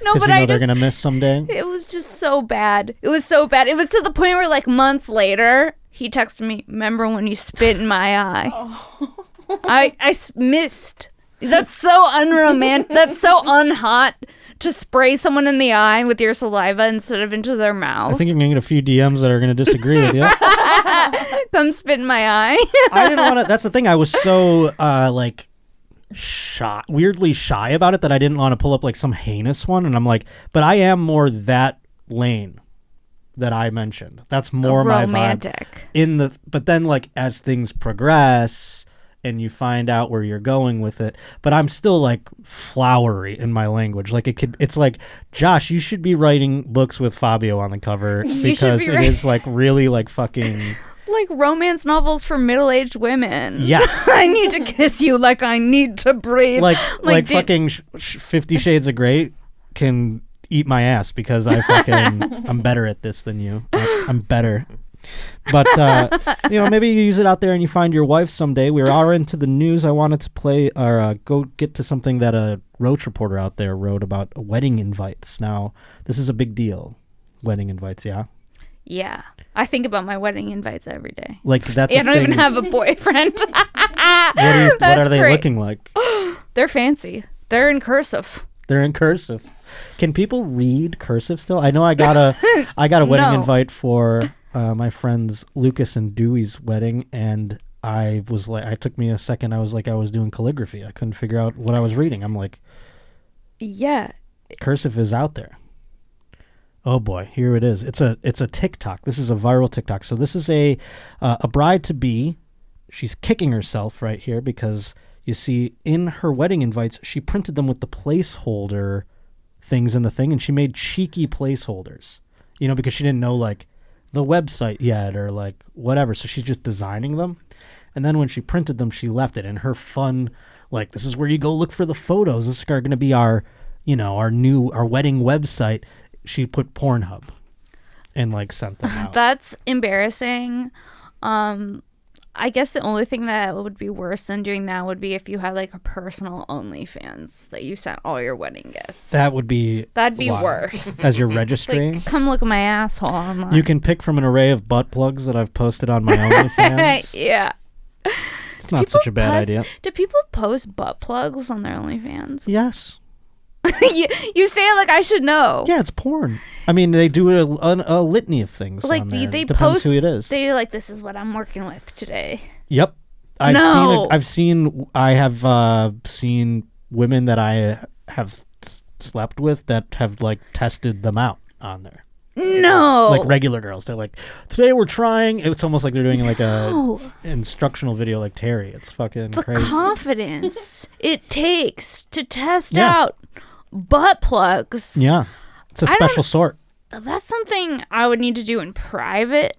No, Because but they're gonna miss someday. It was just so bad. It was so bad. It was to the point where, like, months later, he texted me, "Remember when you spit in my eye?" I missed. That's so unromantic. That's so unhot to spray someone in the eye with your saliva instead of into their mouth. I think you're gonna get a few DMs that are gonna disagree with you. Come spit in my eye. I didn't want to. That's the thing. I was so weirdly shy about it that I didn't want to pull up like some heinous one. And I'm like, but I am more that lane that I mentioned. That's more my vibe. Romantic. But then like as things progress and you find out where you're going with it, but I'm still like flowery in my language. Like it's like, Josh, you should be writing books with Fabio on the cover because it is like really like fucking. Like romance novels for middle-aged women. Yes. I need to kiss you like I need to breathe. Like fucking 50 Shades of Grey can eat my ass because I'm better at this than you. I'm better. But, maybe you use it out there and you find your wife someday. We are into the news. I wanted to play or go get to something that a Roach reporter out there wrote about wedding invites. Now, this is a big deal. Wedding invites, yeah? Yeah. I think about my wedding invites every day. Like, that's I don't even have a boyfriend. What are they looking like? They're fancy. They're in cursive. They're in cursive. Can people read cursive still? I know I got a wedding invite for my friends Lucas and Dewey's wedding, and I was like, it took me a second. I was like, I was doing calligraphy. I couldn't figure out what I was reading. I'm like, yeah, cursive is out there. Oh boy, here it is. It's a TikTok. This is a viral TikTok. So this is a bride to be. She's kicking herself right here because you see in her wedding invites she printed them with the placeholder things in the thing, and she made cheeky placeholders. Because she didn't know like the website yet or like whatever. So she's just designing them, and then when she printed them, she left it in her fun. Like, this is where you go look for the photos. This is going to be our wedding website. She put Pornhub and like sent them out. that's embarrassing. I guess the only thing that would be worse than doing that would be if you had like a personal OnlyFans that you sent all your wedding guests. That'd be wild. Worse. As you're It's registering. like, come look at my asshole online. You can pick from an array of butt plugs that I've posted on my OnlyFans. Yeah. It's not such a bad idea. Do people post butt plugs on their OnlyFans? Yes. you say it like I should know. Yeah, it's porn. I mean, they do a litany of things. Like on there. they Depends post who it is. They're like, this is what I'm working with today. Yep. I have seen women that I have slept with that have like tested them out on there. No. Like regular girls. They're like, today we're trying. It's almost like they're doing like a instructional video like Terry. It's fucking the crazy. confidence it takes to test out butt plugs. Yeah. It's a special sort. That's something I would need to do in private.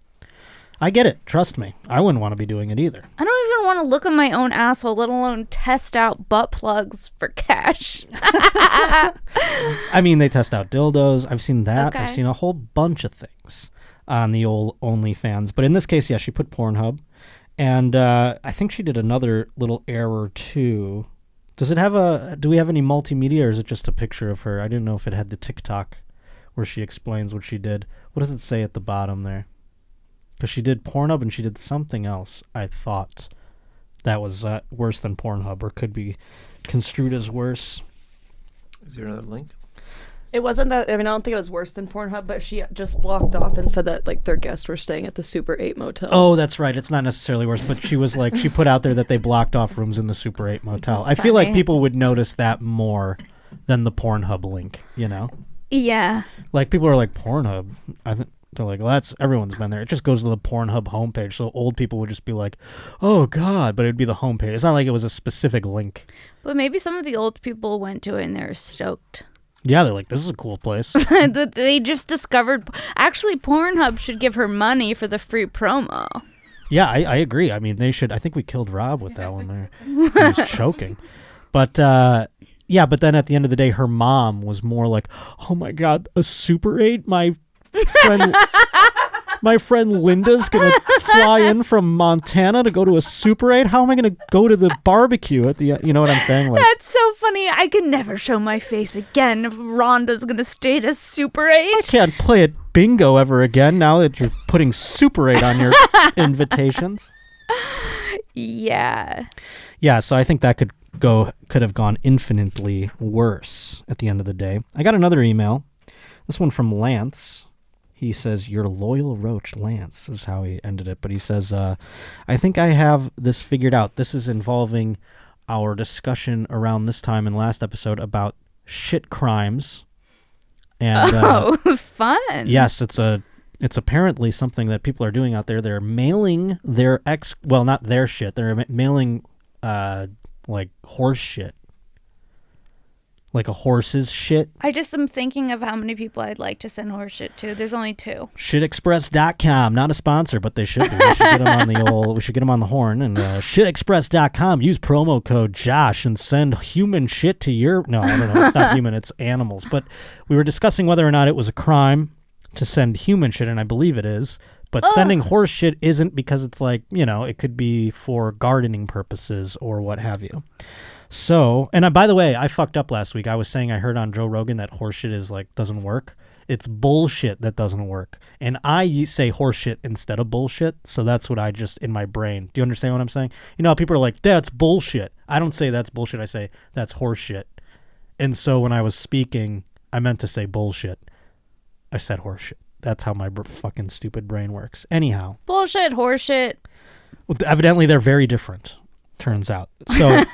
I get it. Trust me. I wouldn't want to be doing it either. I don't even want to look at my own asshole, let alone test out butt plugs for cash. I mean, they test out dildos. I've seen that. Okay. I've seen a whole bunch of things on the old OnlyFans. But in this case, yeah, she put Pornhub. And I think she did another little error, too. Do we have any multimedia, or is it just a picture of her? I didn't know if it had the TikTok where she explains what she did. What does it say at the bottom there? Because she did Pornhub and she did something else, I thought, that was worse than Pornhub or could be construed as worse. Is there another link? It wasn't that. I mean, I don't think it was worse than Pornhub, but she just blocked off and said that like their guests were staying at the Super 8 motel. Oh, that's right. It's not necessarily worse, but she was like, she put out there that they blocked off rooms in the Super 8 motel. I feel like people would notice that more than the Pornhub link, you know? Yeah. Like people are like, Pornhub? I think they're like, well, everyone's been there. It just goes to the Pornhub homepage, so old people would just be like, oh God, but it'd be the homepage. It's not like it was a specific link. But maybe some of the old people went to it and they're stoked. Yeah, they're like, this is a cool place. They just discovered. Actually, Pornhub should give her money for the free promo. Yeah, I agree. I mean, they should. I think we killed Rob with that one there. He was choking. But, yeah, but then at the end of the day, her mom was more like, oh my God, a Super 8? My friend Linda's going to fly in from Montana to go to a Super 8? How am I going to go to the barbecue at the, you know what I'm saying? Like, that's so funny. I can never show my face again if Rhonda's going to stay at a Super 8. I can't play at bingo ever again now that you're putting Super 8 on your invitations. Yeah. Yeah, so I think that could have gone infinitely worse at the end of the day. I got another email. This one from Lance. He says, your loyal roach, Lance, is how he ended it. But he says, I think I have this figured out. This is involving our discussion around this time in last episode about shit crimes. And, fun. Yes, it's apparently something that people are doing out there. They're mailing their not their shit. They're mailing like horse shit. Like a horse's shit. I just am thinking of how many people I'd like to send horse shit to. There's only 2. Shitexpress.com, not a sponsor, but they should be. We should get them on the horn. And shitexpress.com, use promo code Josh and send human shit to your... No, I don't know. It's not human. It's animals. But we were discussing whether or not it was a crime to send human shit, and I believe it is. But sending horse shit isn't, because it's like, you know, it could be for gardening purposes or what have you. So, and by the way, I fucked up last week. I was saying I heard on Joe Rogan that horseshit is like, doesn't work. It's bullshit that doesn't work. And I say horseshit instead of bullshit. So that's what I just, in my brain. Do you understand what I'm saying? You know, how people are like, that's bullshit. I don't say that's bullshit. I say that's horseshit. And so when I was speaking, I meant to say bullshit. I said horseshit. That's how my fucking stupid brain works. Anyhow. Bullshit, horseshit. Well, evidently they're very different. Turns out. So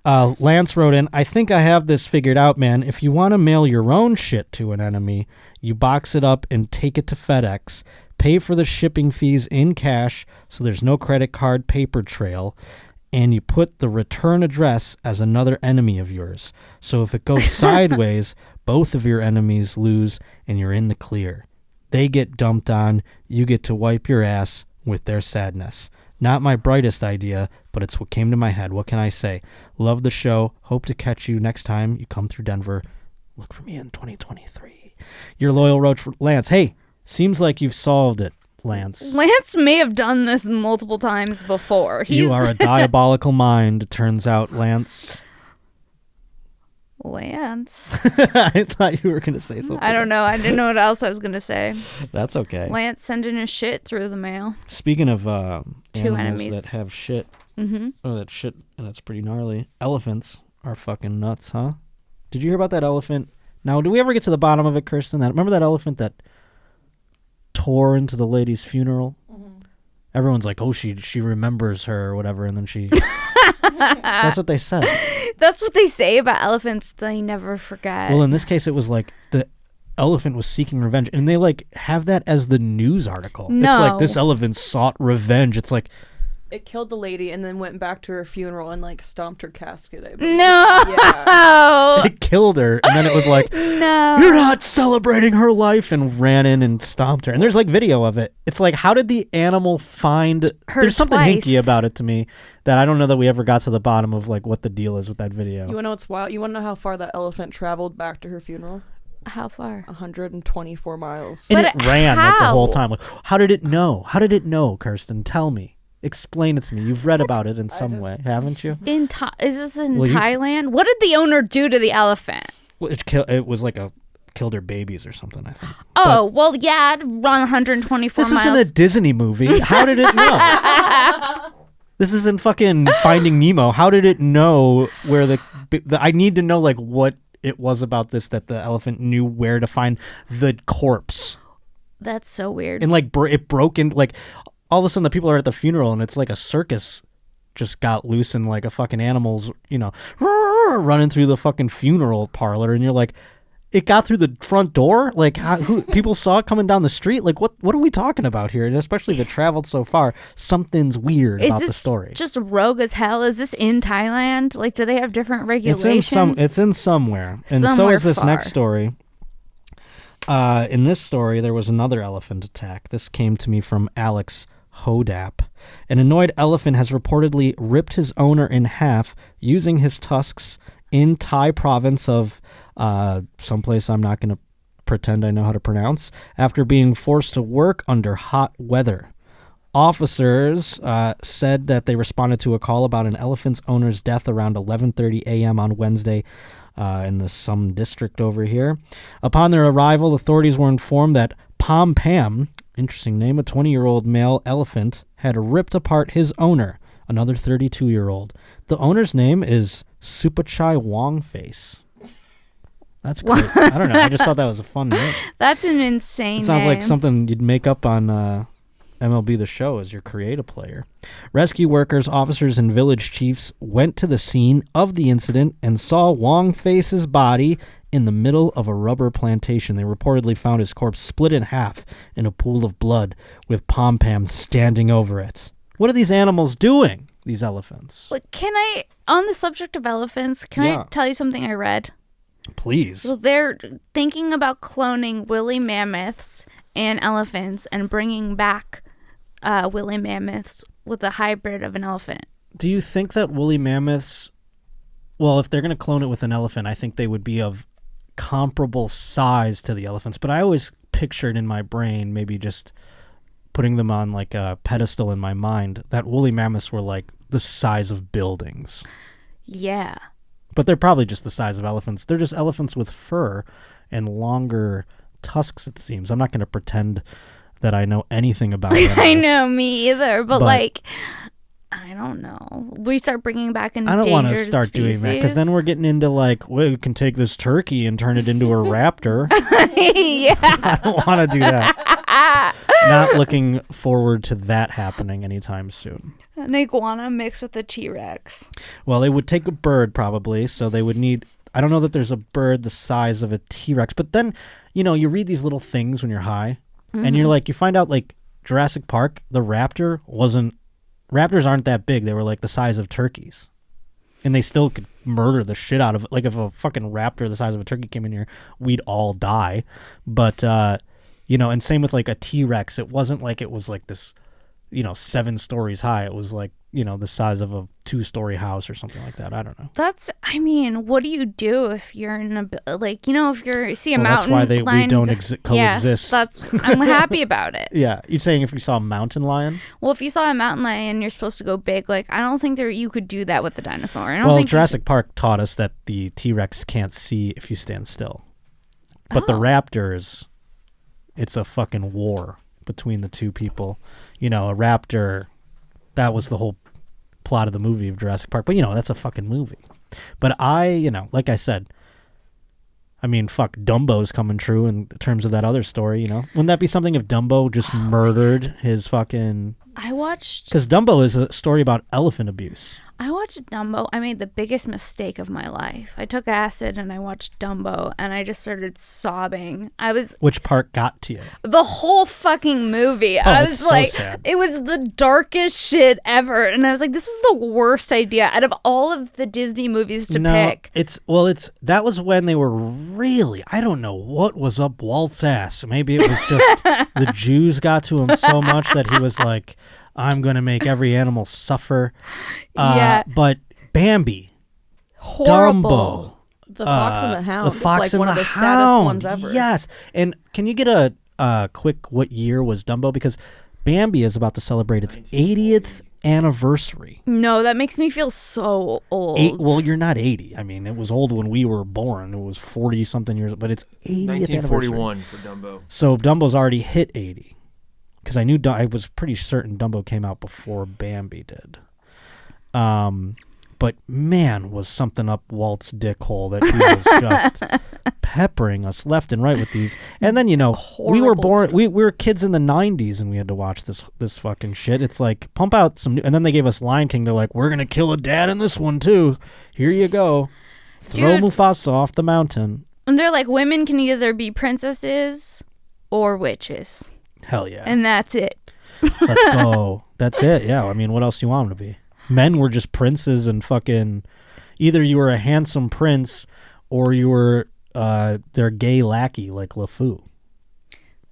Lance wrote in, I think I have this figured out, man. If you want to mail your own shit to an enemy, you box it up and take it to FedEx, pay for the shipping fees in cash so there's no credit card paper trail, and you put the return address as another enemy of yours. So if it goes sideways, both of your enemies lose and you're in the clear. They get dumped on, you get to wipe your ass with their sadness. Not my brightest idea, but it's what came to my head. What can I say? Love the show. Hope to catch you next time you come through Denver. Look for me in 2023. Your loyal roach, Lance. Hey, seems like you've solved it. Lance. Lance may have done this multiple times before. You are a diabolical mind, it turns out, Lance. Lance. I thought you were going to say something. I don't know. I didn't know what else I was going to say. That's okay. Lance sending his shit through the mail. Speaking of animals enemies. that have shit, that shit, and it's pretty gnarly. Elephants are fucking nuts, huh? Did you hear about that elephant? Now, do we ever get to the bottom of it, Kirsten? Remember that elephant that tore into the lady's funeral? Everyone's like, oh, she remembers her or whatever, and then she... That's what they said. That's what they say about elephants. They never forget. Well, in this case, it was like the elephant was seeking revenge, and they like have that as the news article. No. It's like this elephant sought revenge. It's like It killed the lady and then went back to her funeral and like stomped her casket. I believe. No. Yeah. it killed her, and then it was like, No. you're not celebrating her life, and ran in and stomped her. And there's like video of it. It's like, how did the animal find her? There's something twice. hinky about it to me that I don't know that we ever got to the bottom of like what the deal is with that video. You want to know what's wild? You want to know how far that elephant traveled back to her funeral? How far? 124 miles. And But it ran like the how? whole time. Like, how did it know? How did it know, Kirsten? Tell me. Explain it to me. You've read about it in some way, haven't you? Is this in Well, Thailand? What did the owner do to the elephant? Well, it was like killed her babies or something, I think. Oh, well, yeah, it'd run 124 This miles. isn't a Disney movie. How did it know? This isn't fucking Finding Nemo. How did it know where the I need to know like what it was about this that the elephant knew where to find the corpse. That's so weird. And like it broke in, like all of a sudden the people are at the funeral and it's like a circus just got loose and like a fucking animal's, running through the fucking funeral parlor, and you're like, it got through the front door? Like, people saw it coming down the street? Like, what are we talking about here? And especially if it traveled so far, something's weird about the story. Is this just rogue as hell? Is this in Thailand? Like, do they have different regulations? It's in somewhere. And so Somewhere is this far. next story. In this story, there was another elephant attack. This came to me from Alex Hodap. An annoyed elephant has reportedly ripped his owner in half using his tusks in Thai province of someplace I'm not going to pretend I know how to pronounce, after being forced to work under hot weather. Officers said that they responded to a call about an elephant's owner's death around 11:30 a.m. on Wednesday in the Sum district over here. Upon their arrival, authorities were informed that Pom Pam, interesting name, a 20-year-old male elephant, had ripped apart his owner, another 32-year-old. The owner's name is Supachai Wongface. That's great. I don't know. I just thought that was a fun name. That's an insane It sounds name. like something you'd make up on MLB The Show as your creative player. Rescue workers, officers, and village chiefs went to the scene of the incident and saw Wongface's body in the middle of a rubber plantation. They reportedly found his corpse split in half in a pool of blood with Pom Pam standing over it. What are these animals doing, these elephants? Can I, on the subject of elephants, can I tell you something I read? Please. So they're thinking about cloning woolly mammoths and elephants and bringing back woolly mammoths with a hybrid of an elephant. Do you think that woolly mammoths, well, if they're going to clone it with an elephant, I think they would be of comparable size to the elephants. But I always pictured in my brain, maybe just putting them on like a pedestal in my mind, that woolly mammoths were like the size of buildings. Yeah. But they're probably just the size of elephants. They're just elephants with fur and longer tusks, it seems. I'm not going to pretend that I know anything about animals. I know, me either. But like, I don't know. We start bringing back endangered I don't want to start doing that, because then we're getting into like, well, we can take this turkey and turn it into a raptor. Yeah. I don't want to do that. Not looking forward to that happening anytime soon. An iguana mixed with a T-Rex. Well, they would take a bird probably, so they would need... I don't know that there's a bird the size of a T-Rex, but then, you read these little things when you're high, and you're like, you find out like Jurassic Park, the raptor raptors aren't that big. They were like the size of turkeys. And they still could murder the shit out of it. Like if a fucking raptor the size of a turkey came in here, we'd all die. But, and same with like a T-Rex. It wasn't like it was like this, 7 stories high. It was like the size of a 2-story house or something like that. I don't know. What do you do if you're in if you see a Well, mountain that's why we lion? don't Yes, coexist. I'm happy about it. Yeah, you're saying if we saw a mountain lion? Well, if you saw a mountain lion, you're supposed to go big. Like, I don't think you could do that with the dinosaur. I don't Well, think Jurassic Park taught us that the T-Rex can't see if you stand still. But the raptors, it's a fucking war between the two people. A raptor, that was the whole plot of the movie of Jurassic Park. But, that's a fucking movie. But like I said, fuck, Dumbo's coming true in terms of that other story, Wouldn't that be something if Dumbo just murdered his fucking... Because Dumbo is a story about elephant abuse. I watched Dumbo. I made the biggest mistake of my life. I took acid and I watched Dumbo and I just started sobbing. Which part got to you? The whole fucking movie. I was so like, sad. It was the darkest shit ever. And I was like, this was the worst idea out of all of the Disney movies to pick. That was when they were really, I don't know what was up Walt's ass. Maybe it was just the Jews got to him so much that he was like, I'm going to make every animal suffer. Yeah. But Bambi, Horrible. Dumbo, The Fox and the Hound. the Fox is like and one the of the Hound. saddest ones ever. Yes. And can you get a quick what year was Dumbo? Because Bambi is about to celebrate its 80th anniversary. No, that makes me feel so old. Well, you're not 80. It was old when we were born. It was 40-something years, but it's 80th 1941 anniversary. for Dumbo. So Dumbo's already hit 80. Because I was pretty certain Dumbo came out before Bambi did. But man, was something up Walt's dick hole that he was just peppering us left and right with these. And then, we were born, we were kids in the 90s and we had to watch this fucking shit. It's like, pump out some new, and then they gave us Lion King. They're like, we're going to kill a dad in this one too. Here you go. Throw Mufasa off the mountain. And they're like, women can either be princesses or witches. Hell yeah. And that's it. Let's go. That's it. Yeah. What else do you want them to be? Men were just princes and fucking either you were a handsome prince or you were their gay lackey like LeFou.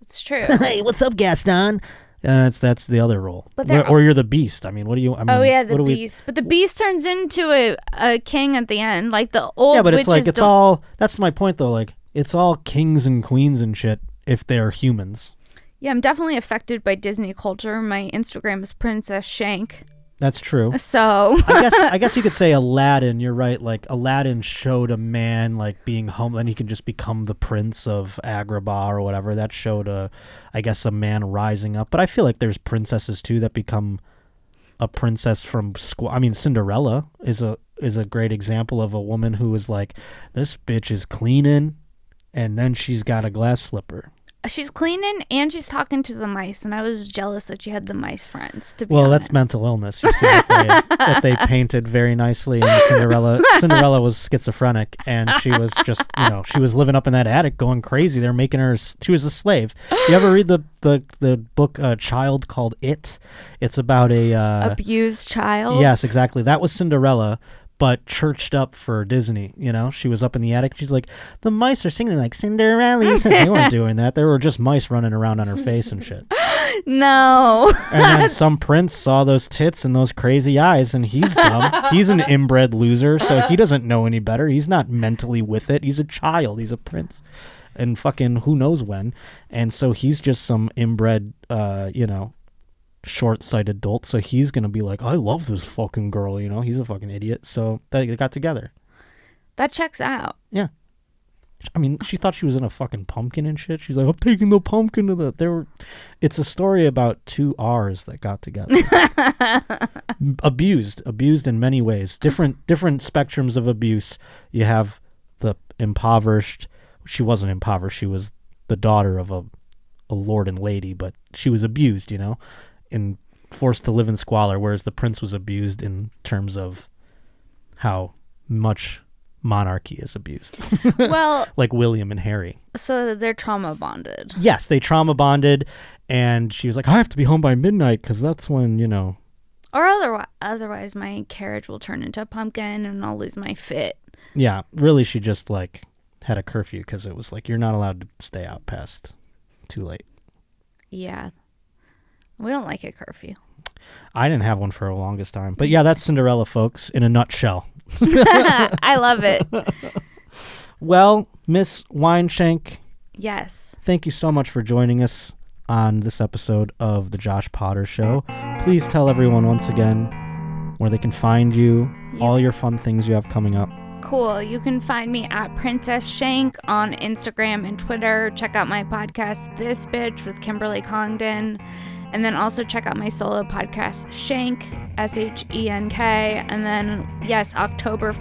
It's true. Hey, what's up, Gaston? That's the other role. But or you're the beast. What do you... the beast. But the beast turns into a king at the end. Like the old but witches it's all... That's my point, though. Like, it's all kings and queens and shit if they're humans. Yeah, I'm definitely affected by Disney culture. My Instagram is Princess Shank. That's true. So I guess you could say Aladdin. You're right. Like Aladdin showed a man like being home, then he can just become the prince of Agrabah or whatever. That showed a man rising up. But I feel like there's princesses too that become a princess from Cinderella is a great example of a woman who was like, this bitch is cleaning, and then she's got a glass slipper. She's cleaning and she's talking to the mice, and I was jealous that she had the mice friends. To be honest. That's mental illness. You see that they painted very nicely in Cinderella. Cinderella was schizophrenic, and she was just, she was living up in that attic, going crazy. They're making her. She was a slave. You ever read the book Child called It? It's about a abused child. Yes, exactly. That was Cinderella, but churched up for Disney. She was up in the attic. She's like, the mice are singing like Cinderella. They weren't doing that. There were just mice running around on her face and shit. No. And then some prince saw those tits and those crazy eyes, and he's dumb. He's an inbred loser, so he doesn't know any better. He's not mentally with it. He's a child. He's a prince. And fucking who knows when. And so he's just some inbred, short-sighted dolt, so he's gonna be like, I love this fucking girl, he's a fucking idiot. So they got together. That checks out. Yeah. She thought she was in a fucking pumpkin and shit. She's like, I'm taking the pumpkin to the... It's a story about two R's that got together. Abused in many ways. Different spectrums of abuse. You have the impoverished. She wasn't impoverished. She was the daughter of a lord and lady, but she was abused, and forced to live in squalor, whereas the prince was abused in terms of how much monarchy is abused. Well, like William and Harry. So they're trauma bonded. Yes, they trauma bonded, and she was like, I have to be home by midnight because that's when, Or otherwise my carriage will turn into a pumpkin and I'll lose my fit. Yeah, really she just had a curfew because it was like, you're not allowed to stay out past too late. Yeah. We don't like a curfew. I didn't have one for the longest time. But yeah, that's Cinderella, folks, in a nutshell. I love it. Well, Miss Weinshenk, Yes. thank you so much for joining us on this episode of The Josh Potter Show. Please tell everyone once again where they can find you, all your fun things you have coming up. Cool. You can find me at Princess Shank on Instagram and Twitter. Check out my podcast, This Bitch, with Kimberly Congdon. And then also check out my solo podcast, Shank, Shenk. And then, yes, September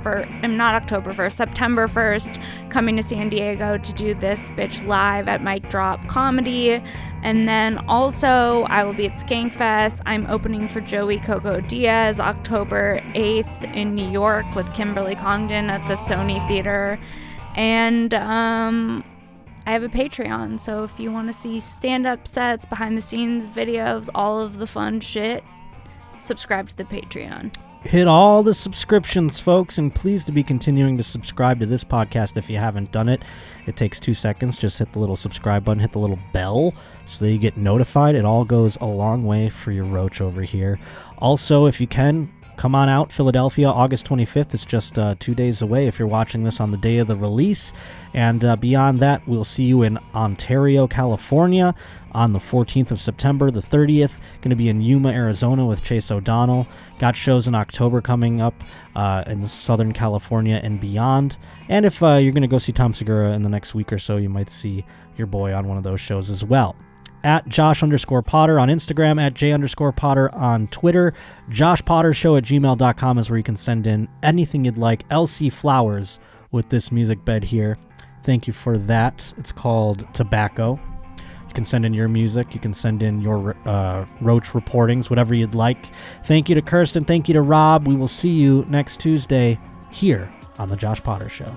1st, coming to San Diego to do This Bitch live at Mic Drop Comedy. And then also, I will be at Skankfest. I'm opening for Joey Coco Diaz October 8th in New York with Kimberly Congdon at the Sony Theater. And I have a Patreon, so if you want to see stand-up sets, behind-the-scenes videos, all of the fun shit, subscribe to the Patreon. Hit all the subscriptions, folks, and please to be continuing to subscribe to this podcast if you haven't done it. It takes 2 seconds. Just hit the little subscribe button, hit the little bell so that you get notified. It all goes a long way for your roach over here. Also, if you can, come on out, Philadelphia, August 25th. It's just 2 days away if you're watching this on the day of the release. And beyond that, we'll see you in Ontario, California on the 14th of September. The 30th, going to be in Yuma, Arizona with Chase O'Donnell. Got shows in October coming up in Southern California and beyond. And if you're going to go see Tom Segura in the next week or so, you might see your boy on one of those shows as well. At Josh_Potter on Instagram, at J_Potter on Twitter. JoshPottershow@gmail.com is where you can send in anything you'd like. LC Flowers with this music bed here. Thank you for that. It's called Tobacco. You can send in your music. You can send in your roach reportings, whatever you'd like. Thank you to Kirsten. Thank you to Rob. We will see you next Tuesday here on The Josh Potter Show.